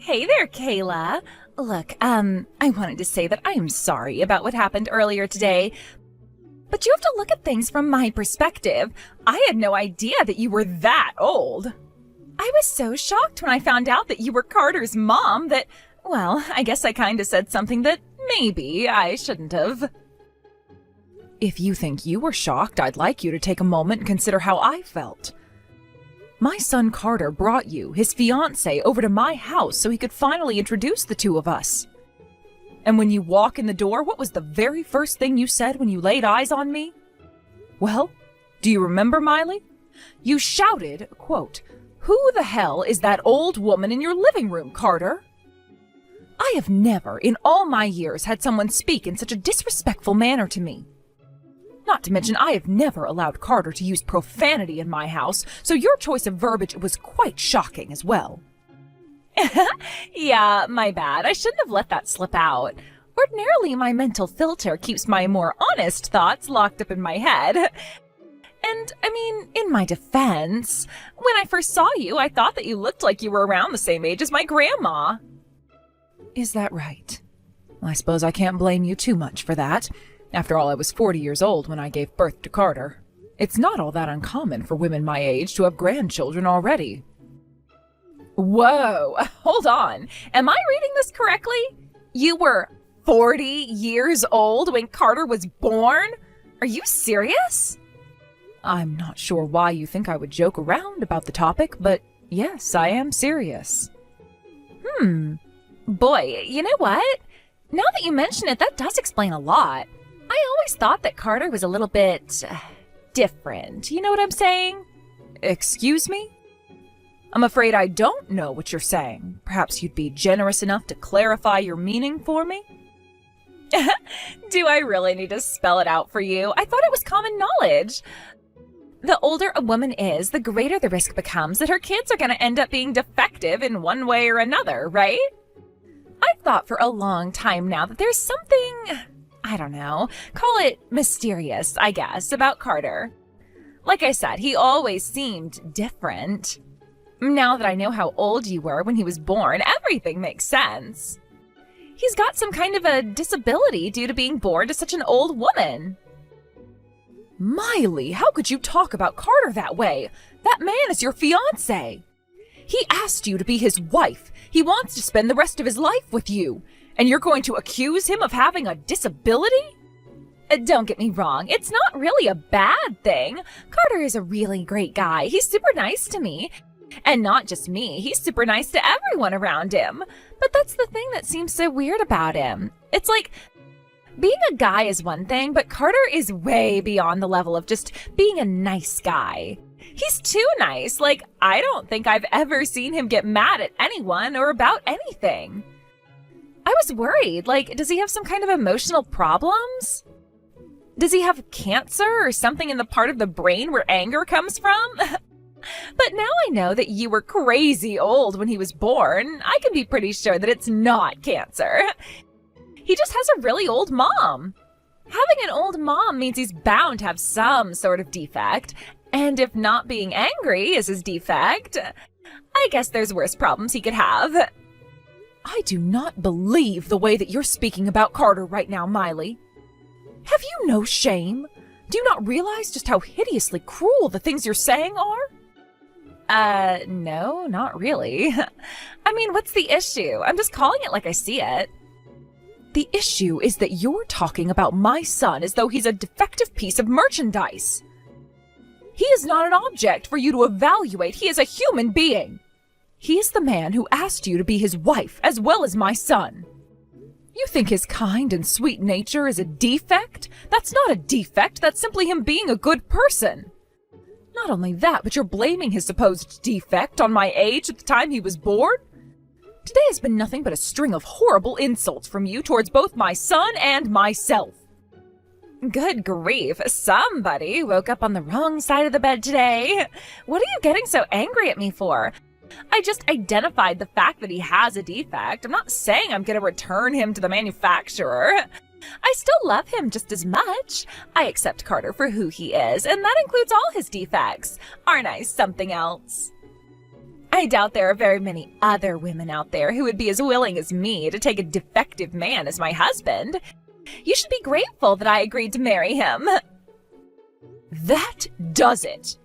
Hey there, Kayla. Look, I wanted to say that I am sorry about what happened earlier today, but you have to look at things from my perspective. I had no idea that you were that old. I was so shocked when I found out that you were Carter's mom that, well, I guess I kinda said something that maybe I shouldn't have. If you think you were shocked, I'd like you to take a moment and consider how I felt. My son Carter brought you, his fiancée, over to my house so he could finally introduce the two of us. And when you walk in the door, what was the very first thing you said when you laid eyes on me? Well, do you remember, Miley? You shouted, quote, "Who the hell is that old woman in your living room, Carter?" I have never, in all my years, had someone speak in such a disrespectful manner to me. Not to mention, I have never allowed Carter to use profanity in my house, so your choice of verbiage was quite shocking as well. Yeah, my bad. I shouldn't have let that slip out. Ordinarily, my mental filter keeps my more honest thoughts locked up in my head. And, I mean, in my defense, when I first saw you, I thought that you looked like you were around the same age as my grandma. Is that right? I suppose I can't blame you too much for that. After all, I was 40 years old when I gave birth to Carter. It's not all that uncommon for women my age to have grandchildren already. Whoa, hold on. Am I reading this correctly? You were 40 years old when Carter was born? Are you serious? I'm not sure why you think I would joke around about the topic, but yes, I am serious. Boy, you know what? Now that you mention it, that does explain a lot. I always thought that Carter was a little bit different. You know what I'm saying? Excuse me? I'm afraid I don't know what you're saying. Perhaps you'd be generous enough to clarify your meaning for me? Do I really need to spell it out for you? I thought it was common knowledge. The older a woman is, the greater the risk becomes that her kids are going to end up being defective in one way or another, right? I've thought for a long time now that there's something, I don't know, call it mysterious, I guess, about Carter. Like I said, he always seemed different. Now that I know how old you were when he was born, everything makes sense. He's got some kind of a disability due to being born to such an old woman. Miley, how could you talk about Carter that way? That man is your fiancé. He asked you to be his wife. He wants to spend the rest of his life with you. And you're going to accuse him of having a disability? Don't get me wrong, it's not really a bad thing. Carter is a really great guy. He's super nice to me. And not just me, he's super nice to everyone around him. But that's the thing that seems so weird about him. It's like, being a guy is one thing, but Carter is way beyond the level of just being a nice guy. He's too nice. Like, I don't think I've ever seen him get mad at anyone or about anything. I was worried, like, does he have some kind of emotional problems? Does he have cancer or something in the part of the brain where anger comes from? But now I know that you were crazy old when he was born. I can be pretty sure that it's not cancer. He just has a really old mom. Having an old mom means he's bound to have some sort of defect. And if not being angry is his defect, I guess there's worse problems he could have. I do not believe the way that you're speaking about Carter right now, Miley. Have you no shame? Do you not realize just how hideously cruel the things you're saying are? No, not really. I mean, what's the issue? I'm just calling it like I see it. The issue is that you're talking about my son as though he's a defective piece of merchandise. He is not an object for you to evaluate. He is a human being. He is the man who asked you to be his wife, as well as my son. You think his kind and sweet nature is a defect? That's not a defect, that's simply him being a good person. Not only that, but you're blaming his supposed defect on my age at the time he was born? Today has been nothing but a string of horrible insults from you towards both my son and myself. Good grief, somebody woke up on the wrong side of the bed today. What are you getting so angry at me for? I just identified the fact that he has a defect. I'm not saying I'm going to return him to the manufacturer. I still love him just as much. I accept Carter for who he is, and that includes all his defects. Aren't I something else? I doubt there are very many other women out there who would be as willing as me to take a defective man as my husband. You should be grateful that I agreed to marry him. That does it.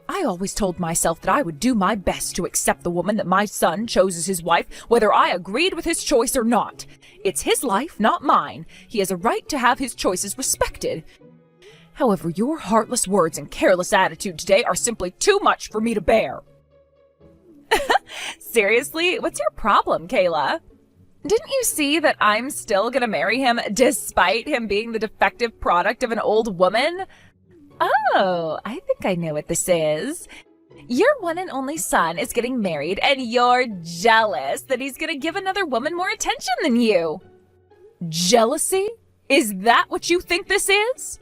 I always told myself that I would do my best to accept the woman that my son chose as his wife, whether I agreed with his choice or not. It's his life, not mine. He has a right to have his choices respected. However, your heartless words and careless attitude today are simply too much for me to bear. Seriously, what's your problem, Kayla? Didn't you see that I'm still gonna marry him despite him being the defective product of an old woman? Oh, I think I know what this is. Your one and only son is getting married and you're jealous that he's gonna give another woman more attention than you. Jealousy? Is that what you think this is?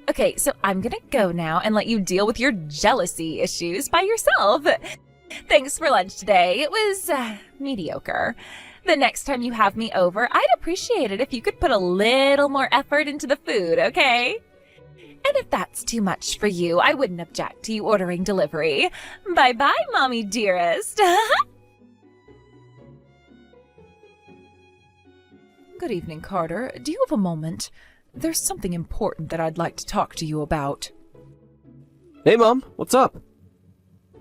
Okay, so I'm gonna go now and let you deal with your jealousy issues by yourself. Thanks for lunch today. It was mediocre. The next time you have me over, I'd appreciate it if you could put a little more effort into the food, okay? And if that's too much for you, I wouldn't object to you ordering delivery. Bye-bye, Mommy dearest. Good evening, Carter. Do you have a moment? There's something important that I'd like to talk to you about. Hey, Mom. What's up?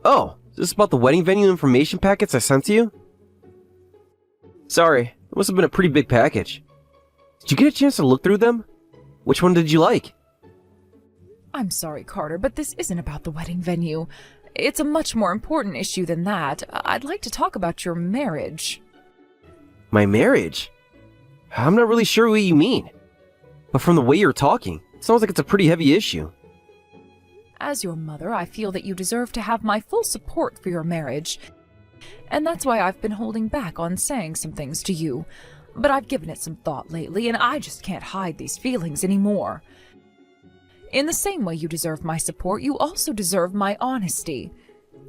Oh, is this about the wedding venue information packets I sent to you? Sorry, it must have been a pretty big package. Did you get a chance to look through them? Which one did you like? I'm sorry, Carter, but this isn't about the wedding venue. It's a much more important issue than that. I'd like to talk about your marriage. My marriage? I'm not really sure what you mean. But from the way you're talking, it sounds like it's a pretty heavy issue. As your mother, I feel that you deserve to have my full support for your marriage. And that's why I've been holding back on saying some things to you. But I've given it some thought lately, and I just can't hide these feelings anymore. In the same way you deserve my support, you also deserve my honesty.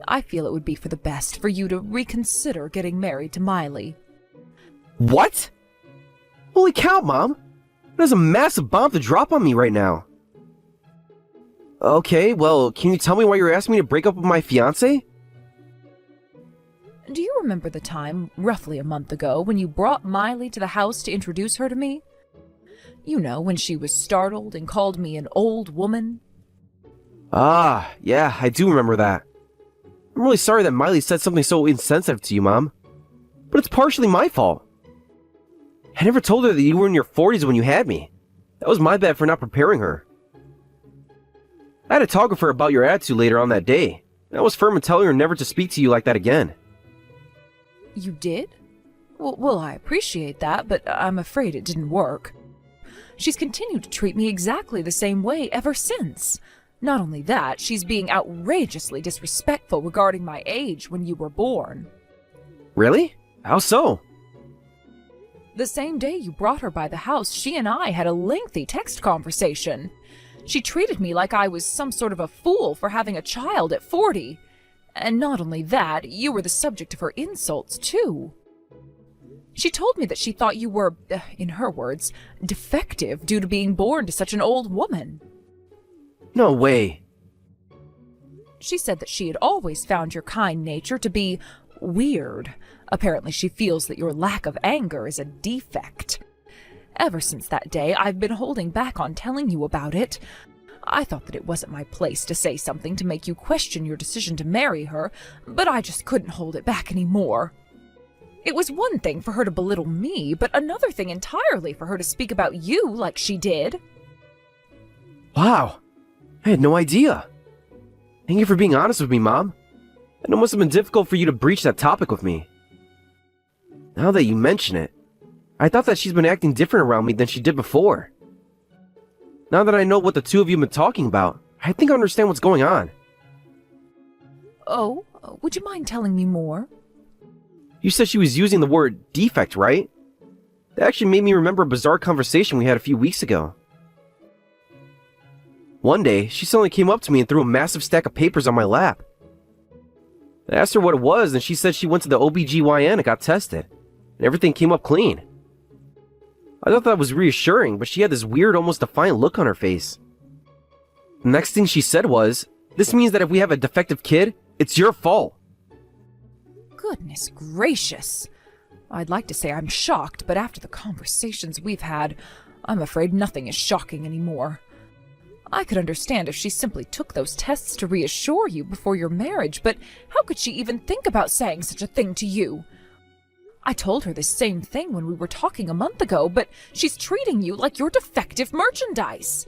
I feel it would be for the best for you to reconsider getting married to Miley. What? Holy cow, Mom! There's a massive bomb to drop on me right now. Okay, well, can you tell me why you're asking me to break up with my fiancé? Do you remember the time, roughly a month ago, when you brought Miley to the house to introduce her to me? You know, when she was startled and called me an old woman? Ah, yeah, I do remember that. I'm really sorry that Miley said something so insensitive to you, Mom. But it's partially my fault. I never told her that you were in your 40s when you had me. That was my bad for not preparing her. I had to talk with her about your attitude later on that day. I was firm in telling her never to speak to you like that again. You did? Well, I appreciate that, but I'm afraid it didn't work. She's continued to treat me exactly the same way ever since. Not only that, she's being outrageously disrespectful regarding my age when you were born. Really? How so? The same day you brought her by the house, she and I had a lengthy text conversation. She treated me like I was some sort of a fool for having a child at 40. And not only that, you were the subject of her insults, too. She told me that she thought you were, in her words, defective due to being born to such an old woman. No way. She said that she had always found your kind nature to be weird. Apparently she feels that your lack of anger is a defect. Ever since that day, I've been holding back on telling you about it. I thought that it wasn't my place to say something to make you question your decision to marry her, but I just couldn't hold it back anymore. It was one thing for her to belittle me, but another thing entirely for her to speak about you like she did. Wow. I had no idea. Thank you for being honest with me, Mom. I know it must have been difficult for you to breach that topic with me. Now that you mention it, I thought that she's been acting different around me than she did before. Now that I know what the two of you have been talking about, I think I understand what's going on. Oh, would you mind telling me more? You said she was using the word defect, right? That actually made me remember a bizarre conversation we had a few weeks ago. One day, she suddenly came up to me and threw a massive stack of papers on my lap. I asked her what it was, and she said she went to the OBGYN and got tested, and everything came up clean. I thought that was reassuring, but she had this weird, almost defiant look on her face. The next thing she said was, "This means that if we have a defective kid, it's your fault." Goodness gracious. I'd like to say I'm shocked, but after the conversations we've had, I'm afraid nothing is shocking anymore. I could understand if she simply took those tests to reassure you before your marriage, but how could she even think about saying such a thing to you? I told her the same thing when we were talking a month ago, but she's treating you like you're defective merchandise.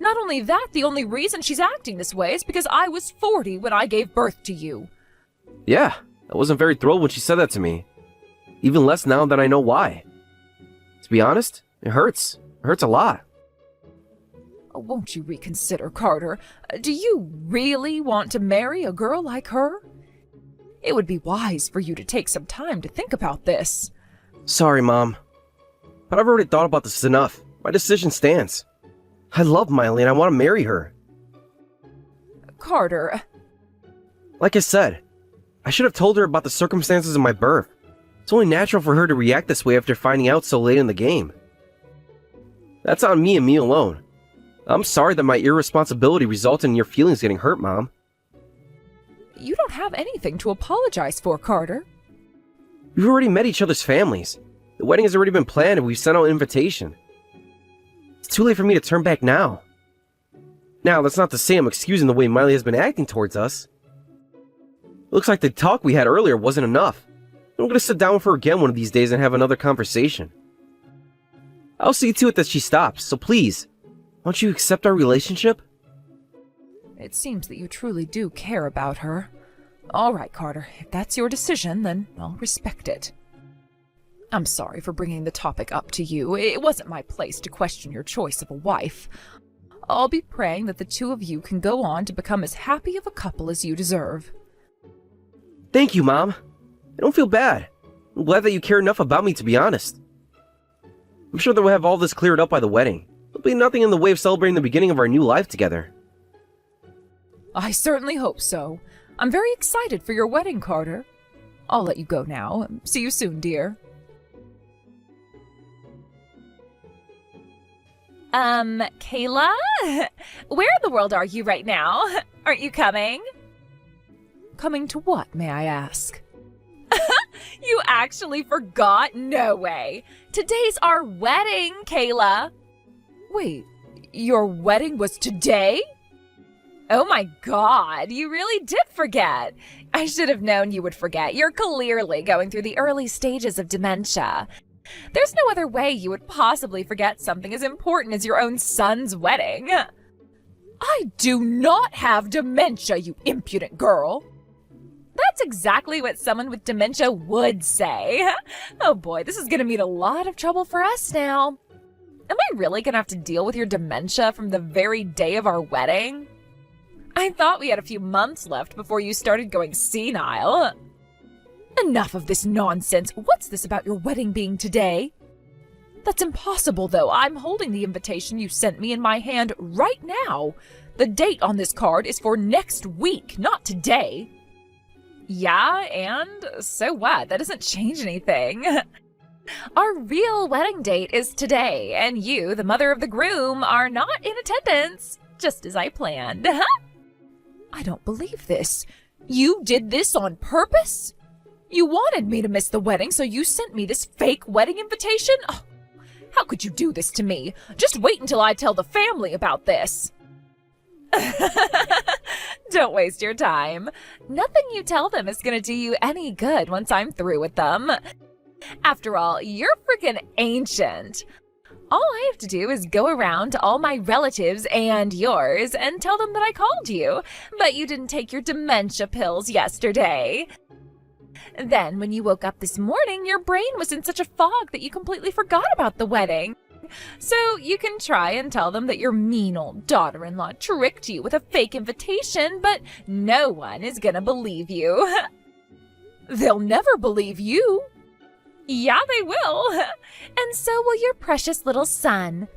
Not only that, the only reason she's acting this way is because I was 40 when I gave birth to you. Yeah, I wasn't very thrilled when she said that to me. Even less now that I know why. To be honest, it hurts. It hurts a lot. Won't you reconsider, Carter? Do you really want to marry a girl like her? It would be wise for you to take some time to think about this. Sorry, Mom. But I've already thought about this enough. My decision stands. I love Miley and I want to marry her. Carter. Like I said, I should have told her about the circumstances of my birth. It's only natural for her to react this way after finding out so late in the game. That's on me and me alone. I'm sorry that my irresponsibility resulted in your feelings getting hurt, Mom. You don't have anything to apologize for, Carter. We've already met each other's families. The wedding has already been planned and we've sent out an invitation. It's too late for me to turn back now. Now, that's not to say I'm excusing the way Miley has been acting towards us. It looks like the talk we had earlier wasn't enough. I'm going to sit down with her again one of these days and have another conversation. I'll see to it that she stops, so please, won't you accept our relationship? It seems that you truly do care about her. All right, Carter, if that's your decision, then I'll respect it. I'm sorry for bringing the topic up to you. It wasn't my place to question your choice of a wife. I'll be praying that the two of you can go on to become as happy of a couple as you deserve. Thank you, Mom. I don't feel bad. I'm glad that you care enough about me to be honest. I'm sure that we'll have all this cleared up by the wedding. There'll be nothing in the way of celebrating the beginning of our new life together. I certainly hope so. I'm very excited for your wedding, Carter. I'll let you go now. See you soon, dear. Kayla? Where in the world are you right now? Aren't you coming? Coming to what, may I ask? You actually forgot? No way. Today's our wedding, Kayla. Wait, your wedding was today? Oh my god, you really did forget. I should have known you would forget. You're clearly going through the early stages of dementia. There's no other way you would possibly forget something as important as your own son's wedding. I do not have dementia, you impudent girl. That's exactly what someone with dementia would say. Oh boy, this is gonna mean a lot of trouble for us now. Am I really gonna have to deal with your dementia from the very day of our wedding? I thought we had a few months left before you started going senile. Enough of this nonsense. What's this about your wedding being today? That's impossible, though. I'm holding the invitation you sent me in my hand right now. The date on this card is for next week, not today. Yeah, and so what? That doesn't change anything. Our real wedding date is today, and you, the mother of the groom, are not in attendance, just as I planned. I don't believe this. You did this on purpose? You wanted me to miss the wedding, so you sent me this fake wedding invitation? Oh, how could you do this to me? Just wait until I tell the family about this. Don't waste your time. Nothing you tell them is gonna do you any good once I'm through with them. After all, you're freaking ancient. All I have to do is go around to all my relatives and yours and tell them that I called you, but you didn't take your dementia pills yesterday. Then, when you woke up this morning, your brain was in such a fog that you completely forgot about the wedding. So you can try and tell them that your mean old daughter-in-law tricked you with a fake invitation, but no one is gonna believe you. They'll never believe you. Yeah, they will. And so will your precious little son.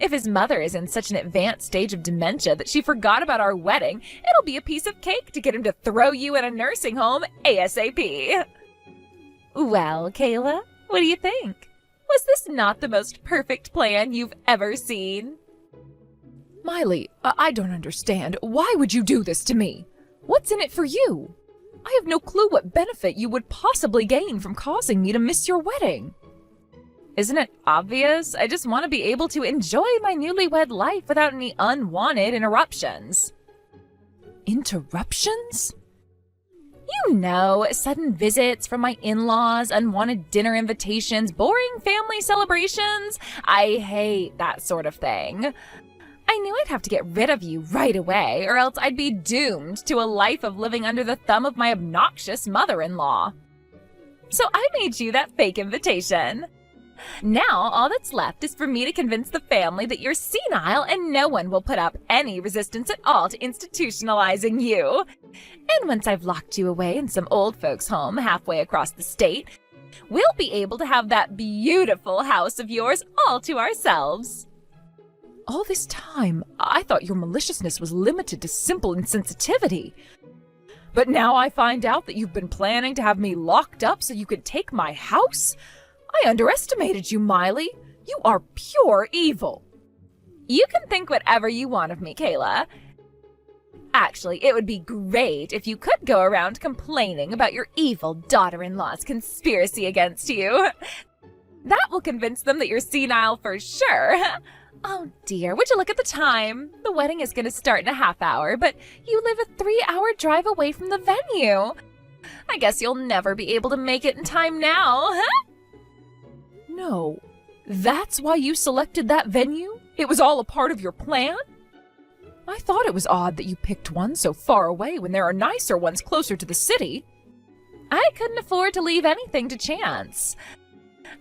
If his mother is in such an advanced stage of dementia that she forgot about our wedding, it'll be a piece of cake to get him to throw you in a nursing home ASAP. Well, Kayla, what do you think? Was this not the most perfect plan you've ever seen? Miley, I don't understand. Why would you do this to me? What's in it for you? I have no clue what benefit you would possibly gain from causing me to miss your wedding. Isn't it obvious? I just want to be able to enjoy my newlywed life without any unwanted interruptions. Interruptions? You know, sudden visits from my in-laws, unwanted dinner invitations, boring family celebrations. I hate that sort of thing. I knew I'd have to get rid of you right away, or else I'd be doomed to a life of living under the thumb of my obnoxious mother-in-law. So I made you that fake invitation. Now, all that's left is for me to convince the family that you're senile and no one will put up any resistance at all to institutionalizing you. And once I've locked you away in some old folks' home halfway across the state, we'll be able to have that beautiful house of yours all to ourselves. All this time, I thought your maliciousness was limited to simple insensitivity. But now I find out that you've been planning to have me locked up so you could take my house? I underestimated you, Miley. You are pure evil. You can think whatever you want of me, Kayla. Actually, it would be great if you could go around complaining about your evil daughter-in-law's conspiracy against you. That will convince them that you're senile for sure. Oh dear, would you look at the time? The wedding is going to start in a half hour, but you live a 3-hour drive away from the venue. I guess you'll never be able to make it in time now, huh? No, that's why you selected that venue? It was all a part of your plan? I thought it was odd that you picked one so far away when there are nicer ones closer to the city. I couldn't afford to leave anything to chance.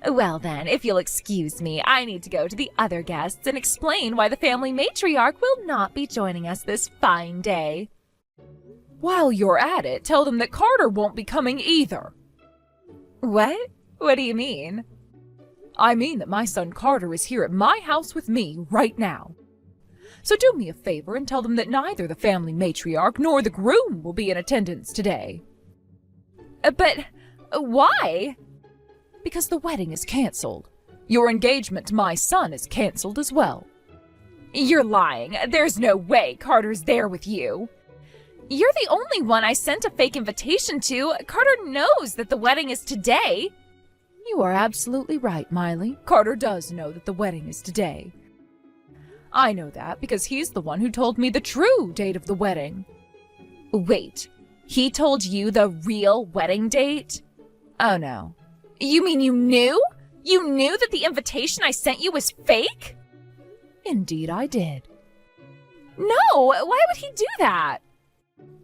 Well then, if you'll excuse me, I need to go to the other guests and explain why the family matriarch will not be joining us this fine day. While you're at it, tell them that Carter won't be coming either. What? What do you mean? I mean that my son Carter is here at my house with me right now. So do me a favor and tell them that neither the family matriarch nor the groom will be in attendance today. But why? Because the wedding is canceled. Your engagement to my son is canceled as well. You're lying. There's no way Carter's there with you. You're the only one I sent a fake invitation to. Carter knows that the wedding is today. You are absolutely right, Miley. Carter does know that the wedding is today. I know that because he's the one who told me the true date of the wedding. Wait, he told you the real wedding date? Oh no. You mean you knew? You knew that the invitation I sent you was fake? Indeed I did. No, why would he do that?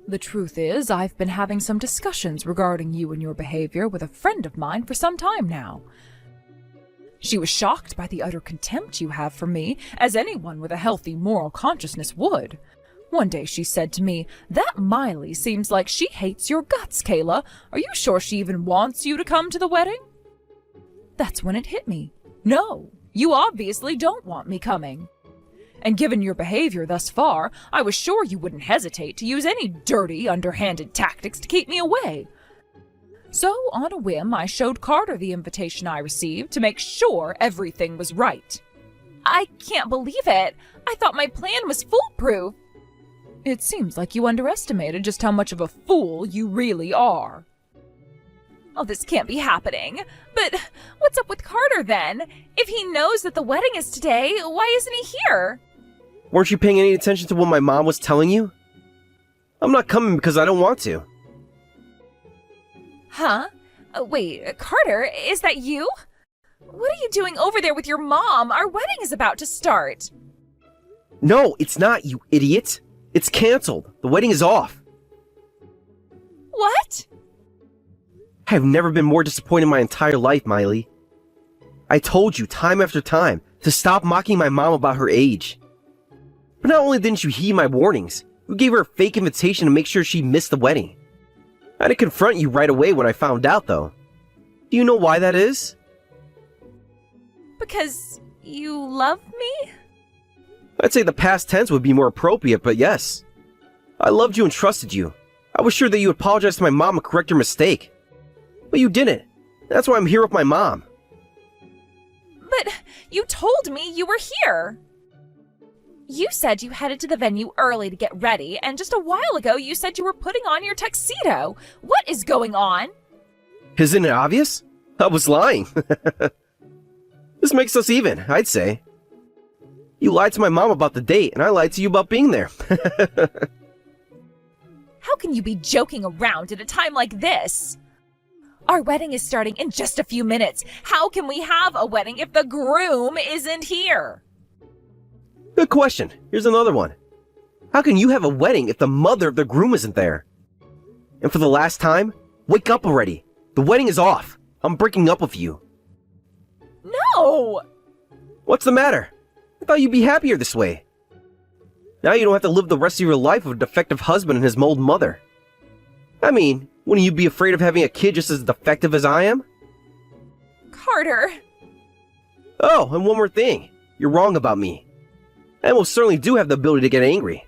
The truth is, I've been having some discussions regarding you and your behavior with a friend of mine for some time now. She was shocked by the utter contempt you have for me, as anyone with a healthy moral consciousness would. One day she said to me, "That Miley seems like she hates your guts, Kayla. Are you sure she even wants you to come to the wedding?" That's when it hit me. No, you obviously don't want me coming. And given your behavior thus far, I was sure you wouldn't hesitate to use any dirty, underhanded tactics to keep me away. So, on a whim, I showed Carter the invitation I received to make sure everything was right. I can't believe it. I thought my plan was foolproof. It seems like you underestimated just how much of a fool you really are. Oh, this can't be happening. But what's up with Carter then? If he knows that the wedding is today, why isn't he here? Weren't you paying any attention to what my mom was telling you? I'm not coming because I don't want to. Huh? Wait, Carter, is that you? What are you doing over there with your mom? Our wedding is about to start. No, it's not, you idiot. It's canceled. The wedding is off. What? I have never been more disappointed in my entire life, Miley. I told you time after time to stop mocking my mom about her age. But not only didn't you heed my warnings, you gave her a fake invitation to make sure she missed the wedding. I had to confront you right away when I found out, though. Do you know why that is? Because you love me? I'd say the past tense would be more appropriate, but yes. I loved you and trusted you. I was sure that you would apologize to my mom and correct your mistake. But you didn't. That's why I'm here with my mom. But you told me you were here. You said you headed to the venue early to get ready, and just a while ago you said you were putting on your tuxedo. What is going on? Isn't it obvious? I was lying. This makes us even, I'd say. You lied to my mom about the date, and I lied to you about being there. How can you be joking around at a time like this? Our wedding is starting in just a few minutes. How can we have a wedding if the groom isn't here? Good question. Here's another one. How can you have a wedding if the mother of the groom isn't there? And for the last time, wake up already. The wedding is off. I'm breaking up with you. No! What's the matter? I thought you'd be happier this way. Now you don't have to live the rest of your life with a defective husband and his mold mother. I mean, wouldn't you be afraid of having a kid just as defective as I am? Carter. Oh, and one more thing. You're wrong about me. I most certainly do have the ability to get angry.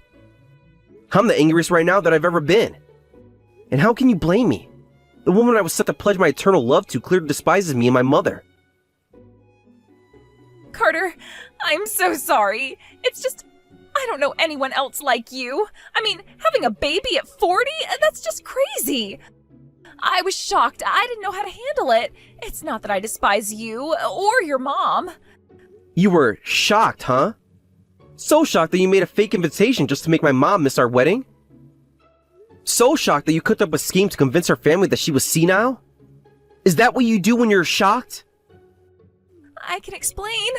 I'm the angriest right now that I've ever been. And how can you blame me? The woman I was set to pledge my eternal love to clearly despises me and my mother. Carter, I'm so sorry. It's just, I don't know anyone else like you. I mean, having a baby at 40? That's just crazy. I was shocked. I didn't know how to handle it. It's not that I despise you or your mom. You were shocked, huh? So shocked that you made a fake invitation just to make my mom miss our wedding? So shocked that you cooked up a scheme to convince her family that she was senile? Is that what you do when you're shocked? I can explain.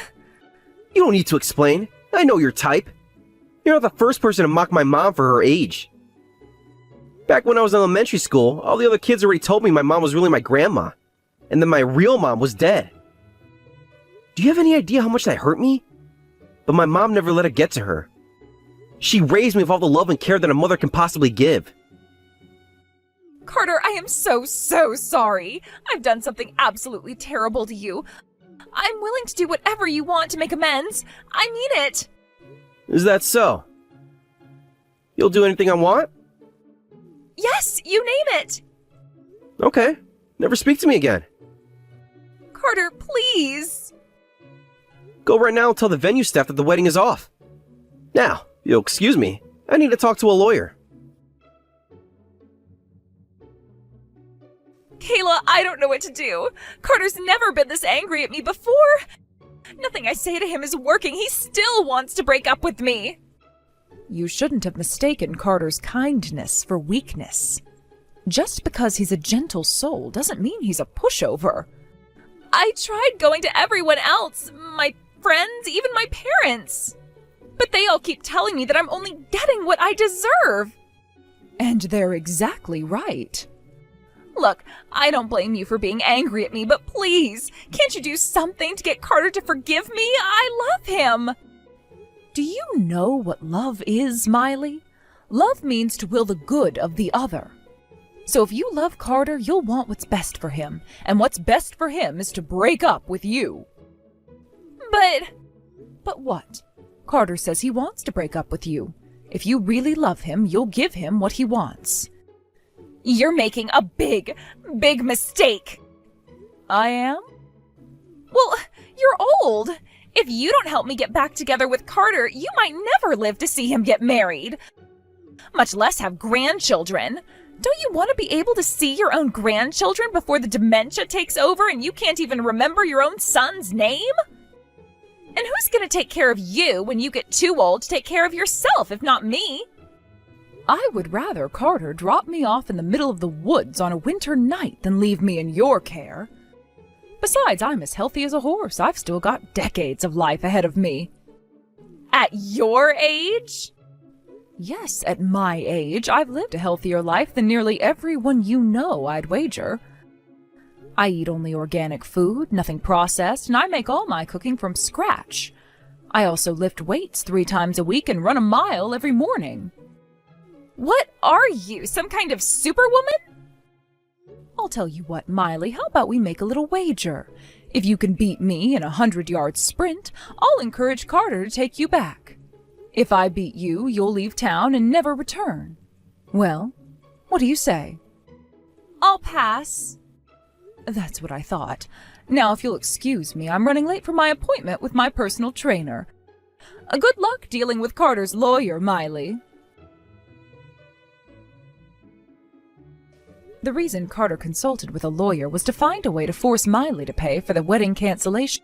You don't need to explain. I know your type. You're not the first person to mock my mom for her age. Back when I was in elementary school, all the other kids already told me my mom was really my grandma, and that my real mom was dead. Do you have any idea how much that hurt me? But my mom never let it get to her. She raised me with all the love and care that a mother can possibly give. Carter, I am so sorry. I've done something absolutely terrible to you. I'm willing to do whatever you want to make amends. I mean it. Is that so? You'll do anything I want? Yes, you name it. Okay. Never speak to me again. Carter, please. Go right now and tell the venue staff that the wedding is off. Now, you'll excuse me. I need to talk to a lawyer. Kayla, I don't know what to do. Carter's never been this angry at me before. Nothing I say to him is working. He still wants to break up with me. You shouldn't have mistaken Carter's kindness for weakness. Just because he's a gentle soul doesn't mean he's a pushover. I tried going to everyone else, my friends, even my parents. But they all keep telling me that I'm only getting what I deserve. And they're exactly right. Look, I don't blame you for being angry at me, but please, can't you do something to get Carter to forgive me? I love him. Do you know what love is, Miley? Love means to will the good of the other. So if you love Carter, you'll want what's best for him, and what's best for him is to break up with you. But what? Carter says he wants to break up with you. If you really love him, you'll give him what he wants. You're making a big mistake. I am? Well, you're old. If you don't help me get back together with Carter, you might never live to see him get married. Much less have grandchildren. Don't you want to be able to see your own grandchildren before the dementia takes over and you can't even remember your own son's name? And who's going to take care of you when you get too old to take care of yourself, if not me? I would rather Carter drop me off in the middle of the woods on a winter night than leave me in your care. Besides, I'm as healthy as a horse. I've still got decades of life ahead of me. At your age? Yes, at my age, I've lived a healthier life than nearly everyone you know, I'd wager. I eat only organic food, nothing processed, and I make all my cooking from scratch. I also lift weights 3 times a week and run a mile every morning. What are you, some kind of superwoman? I'll tell you what, Miley, how about we make a little wager? If you can beat me in a 100-yard sprint, I'll encourage Carter to take you back. If I beat you, you'll leave town and never return. Well, what do you say? I'll pass. That's what I thought. Now, if you'll excuse me, I'm running late for my appointment with my personal trainer. Good luck dealing with Carter's lawyer, Miley. The reason Carter consulted with a lawyer was to find a way to force Miley to pay for the wedding cancellation.